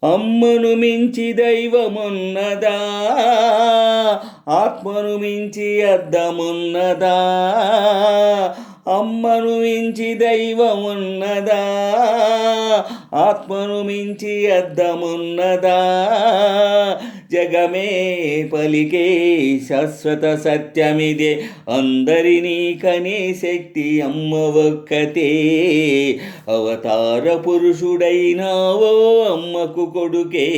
అమ్మను మించి దైవమున్నదా, ఆత్మను మించి అద్దమున్నదా? అమ్మను మించి దైవమున్నదా, ఆత్మను మించి అద్దమున్నదా? జగమే పలికే శాశ్వత సత్యమిదే, అందరినీ కనే శక్తి అమ్మ ఒక్కతే. అవతార పురుషుడైనావో అమ్మకు కొడుకే,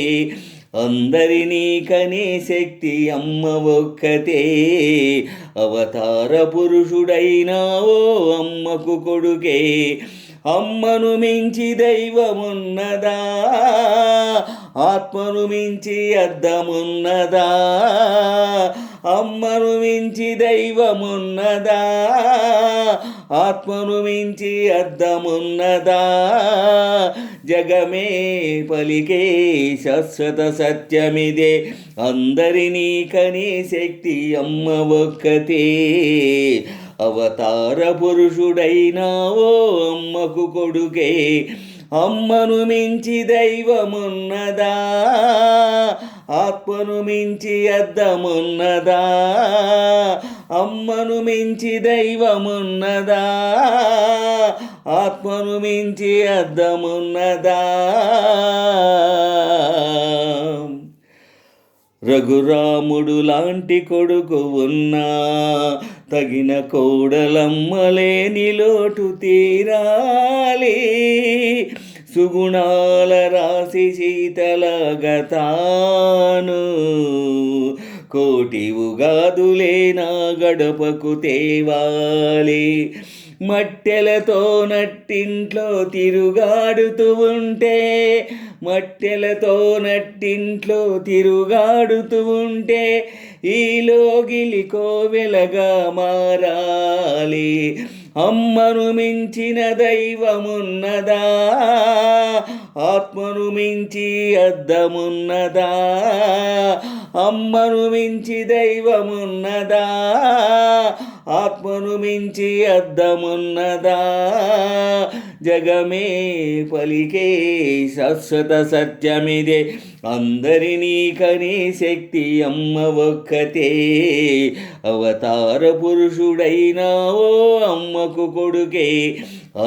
అందరినీ కనే శక్తి అమ్మ ఒక్కతే. అవతార పురుషుడైనావో అమ్మకు కొడుకే, అమ్మను మించి దైవమున్నదా, ఆత్మను మించి అద్దమున్నదా? అమ్మను మించి దైవమున్నదా, ఆత్మను మించి అద్దమున్నదా? జగమే పలికే శాశ్వత సత్యమిదే, అందరినీ కనే శక్తి అమ్మ ఒక్కతే. అవతార పురుషుడైనావో అమ్మకు కొడుకే, అమ్మను మించి దైవమున్నదా, ఆత్మను మించి అద్దమున్నదా? అమ్మను మించి దైవమున్నదా, ఆత్మను మించి అద్దమున్నదా? రఘురాముడు లాంటి కొడుకు ఉన్నా, తగిన కోడలమ్మలేని లోటు తీరాలి. సుగుణాల రాశి శీతలగా తాను, కోటి ఉగాదులే నా గడపకు తేవాలి. మట్టెలతో నట్టింట్లో తిరుగాడుతూ ఉంటే, మట్టెలతో నట్టింట్లో తిరుగాడుతూ ఉంటే, ఈ లోగిలి కోవెలగా మారాలి. అమ్మను మించిన దైవమున్నదా, ఆత్మను మించి అద్దమున్నదా? అమ్మను మించి దైవమున్నదా, ఆత్మను మించి అద్దమున్నదా? జగమే పలికే శాశ్వత సత్యమిదే, అందరినీ కనే శక్తి అమ్మ ఒక్కతే. అవతార పురుషుడైనావో అమ్మకు కొడుకే,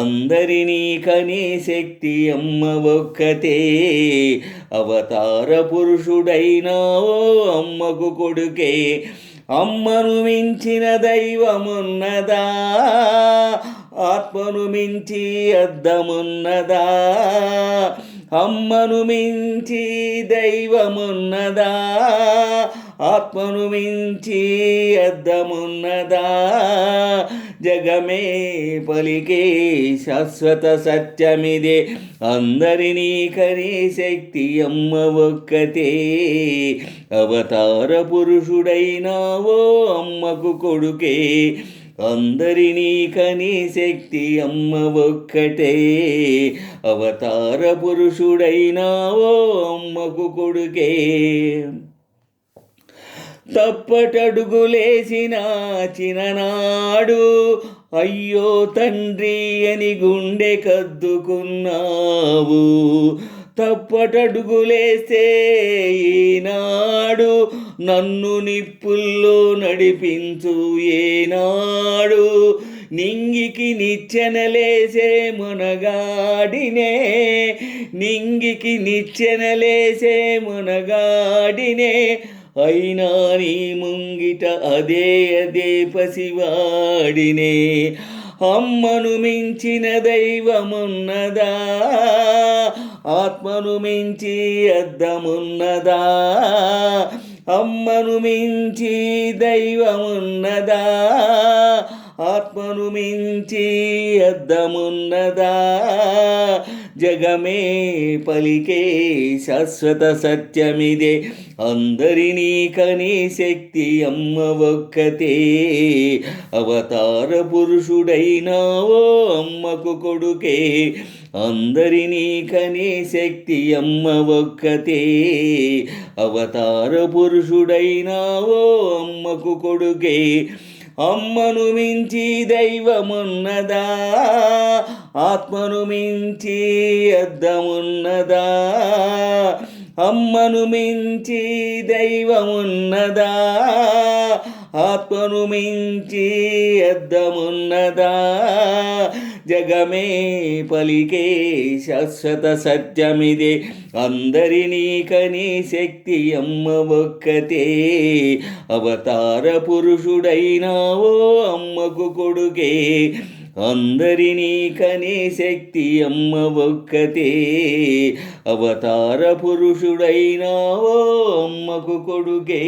అందరినీ కనే శక్తి అమ్మ ఒక్కతే. అవతార పురుషుడైనావో అమ్మకు కొడుకే, అమ్మను మించిన దైవమున్నదా, ఆత్మను మించి అద్దమున్నదా? అమ్మను మించి దైవమున్నదా, ఆత్మను మించి అద్దమున్నదా? జగమే పలికే శాశ్వత సత్యమిదే, అందరినీ కనే శక్తి అమ్మ ఒక్కతే. అవతార పురుషుడైనావో అమ్మకు కొడుకే, అందరినీ కనే శక్తి అమ్మ ఒక్కటే. అవతార పురుషుడైనావో అమ్మకు కొడుకే, తప్పటడుగులేసిన చిన్ననాడు అయ్యో తండ్రి అని గుండె కద్దుకున్నావు. తప్పటడుగులేస్తే ఈనాడు నన్ను నిప్పుల్లో నడిపించు ఏనాడు. నింగికి నిచ్చెనలేసే మునగాడినే, నింగికి నిచ్చెనలేసే మునగాడినే, అయినా నీ ముంగిట అదే అదే పసివాడినే. అమ్మను మించిన దైవమున్నదా, ఆత్మను మించి అద్దమున్నదా? అమ్మను మించి దైవమున్నదా, ఆత్మను మించి అద్దమున్నదా? జగమే పలికే శాశ్వత సత్యమిదే, అందరినీ కనే శక్తి అమ్మ ఒక్కతే. అవతార పురుషుడైనావో అమ్మకు కొడుకే, అందరినీ కనే శక్తి అమ్మ ఒక్కతే. అవతార పురుషుడైనావో అమ్మకు కొడుకే, అమ్మను మించి దైవమున్నదా, ఆత్మను మించి అద్దమున్నదా, అమ్మను మించి దైవమున్నదా, ఆత్మను మించి అద్దమున్నదా, జగమే పలికే శాశ్వత సత్యమిదే, అందరినీ కనే శక్తి అమ్మ ఒక్కతే, అవతార పురుషుడైనావో అమ్మకు కొడుకే, అందరినీ కనే శక్తి అమ్మ ఒక్కతే, అవతార పురుషుడైనావో అమ్మకు కొడుకే.